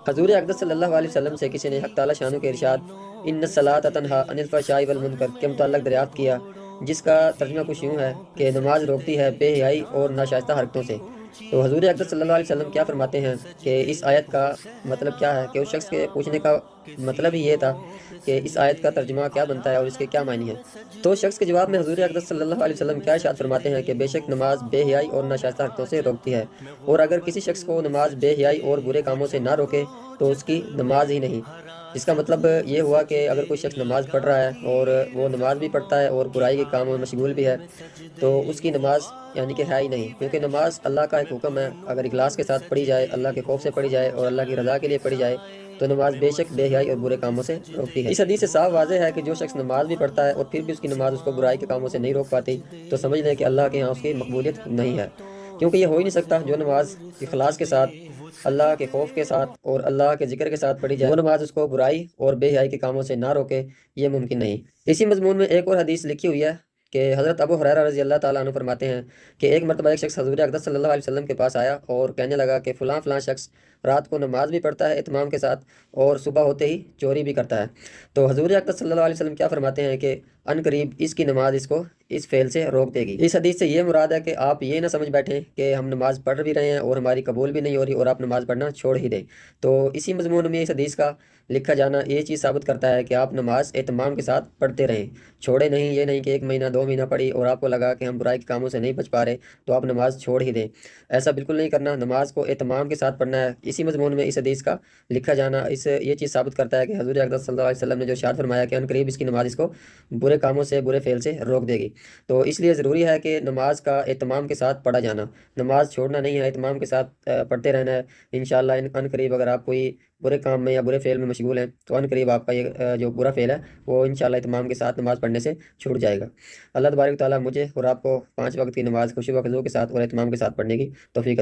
حضور اقدس صلی اللہ علیہ وسلم سے کسی نے حق تعالیٰ شانو کے ارشاد ان الصلاۃ تنہا عن الفحشاء والمنکر کے متعلق دریافت کیا، جس کا ترجمہ کچھ یوں ہے کہ نماز روکتی ہے بے حیائی اور ناشائستہ حرکتوں سے۔ تو حضور اقدس صلی اللہ علیہ وسلم کیا فرماتے ہیں کہ اس آیت کا مطلب کیا ہے، کہ اس شخص کے پوچھنے کا مطلب ہی یہ تھا کہ اس آیت کا ترجمہ کیا بنتا ہے اور اس کے کیا معنی ہیں۔ تو شخص کے جواب میں حضور اقدس صلی اللہ علیہ وسلم کیا ارشاد فرماتے ہیں کہ بے شک نماز بے حیائی اور ناشائستہ حرکتوں سے روکتی ہے، اور اگر کسی شخص کو نماز بے حیائی اور برے کاموں سے نہ روکے تو اس کی نماز ہی نہیں۔ اس کا مطلب یہ ہوا کہ اگر کوئی شخص نماز پڑھ رہا ہے اور وہ نماز بھی پڑھتا ہے اور برائی کے کاموں میں مشغول بھی ہے، تو اس کی نماز یعنی کہ ہے ہی نہیں، کیونکہ نماز اللہ کا ایک حکم ہے، اگر اخلاص کے ساتھ پڑھی جائے، اللہ کے خوف سے پڑھی جائے اور اللہ کی رضا کے لیے پڑھی جائے تو نماز بے شک بے حیائی اور برے کاموں سے روکتی ہے۔ اس حدیث سے صاف واضح ہے کہ جو شخص نماز بھی پڑھتا ہے اور پھر بھی اس کی نماز اس کو برائی کے کاموں سے نہیں روک پاتی تو سمجھ لیں کہ اللہ کے یہاں اس کی مقبولیت نہیں ہے، کیونکہ یہ ہو ہی نہیں سکتا۔ جو نماز اخلاص کے ساتھ، اللہ کے خوف کے ساتھ اور اللہ کے ذکر کے ساتھ پڑھی جائے، وہ نماز اس کو برائی اور بے حیائی کے کاموں سے نہ روکے، یہ ممکن نہیں۔ اسی مضمون میں ایک اور حدیث لکھی ہوئی ہے کہ حضرت ابو ہریرہ رضی اللہ تعالیٰ عنہ فرماتے ہیں کہ ایک مرتبہ ایک شخص حضور اقدس صلی اللہ علیہ وسلم کے پاس آیا اور کہنے لگا کہ فلاں فلاں شخص رات کو نماز بھی پڑھتا ہے اہتمام کے ساتھ اور صبح ہوتے ہی چوری بھی کرتا ہے۔ تو حضور اقدس صلی اللہ علیہ وسلم کیا فرماتے ہیں کہ ان قریب اس کی نماز اس کو اس فعل سے روک دے گی۔ اس حدیث سے یہ مراد ہے کہ آپ یہ نہ سمجھ بیٹھیں کہ ہم نماز پڑھ بھی رہے ہیں اور ہماری قبول بھی نہیں ہو رہی اور آپ نماز پڑھنا چھوڑ ہی دیں۔ تو اسی مضمون میں اس حدیث کا لکھا جانا یہ چیز ثابت کرتا ہے کہ آپ نماز اہتمام کے ساتھ پڑھتے رہیں، چھوڑے نہیں۔ یہ نہیں کہ ایک مہینہ دو مہینہ پڑھی اور آپ کو لگا کہ ہم برائی کے کاموں سے نہیں بچ پا رہے تو آپ نماز چھوڑ ہی دیں، ایسا بالکل نہیں کرنا۔ نماز کو اہتمام کے ساتھ پڑھنا ہے۔ اسی مضمون میں اس حدیث کا لکھا جانا یہ چیز ثابت کرتا ہے کہ حضور اقدس صلی اللہ علیہ وسلم نے جو ارشاد فرمایا کہ ان قریب اس کی نماز اس کو برے کاموں سے، برے فعل سے روک دے گی۔ تو اس لیے ضروری ہے کہ نماز کا اہتمام کے ساتھ پڑھا جانا، نماز چھوڑنا نہیں ہے، اہتمام کے ساتھ پڑھتے رہنا ہے۔ انشاءاللہ ان قریب اگر آپ کوئی برے کام میں یا برے فعل میں مشغول ہیں تو ان قریب آپ کا یہ جو برا فعل ہے وہ انشاءاللہ اہتمام کے ساتھ نماز پڑھنے سے چھوٹ جائے گا۔ اللہ تبارک و تعالیٰ مجھے اور آپ کو 5 وقت کی نماز خشوع و خضوع کے ساتھ اور اہتمام کے ساتھ پڑھنے کی توفیق عطا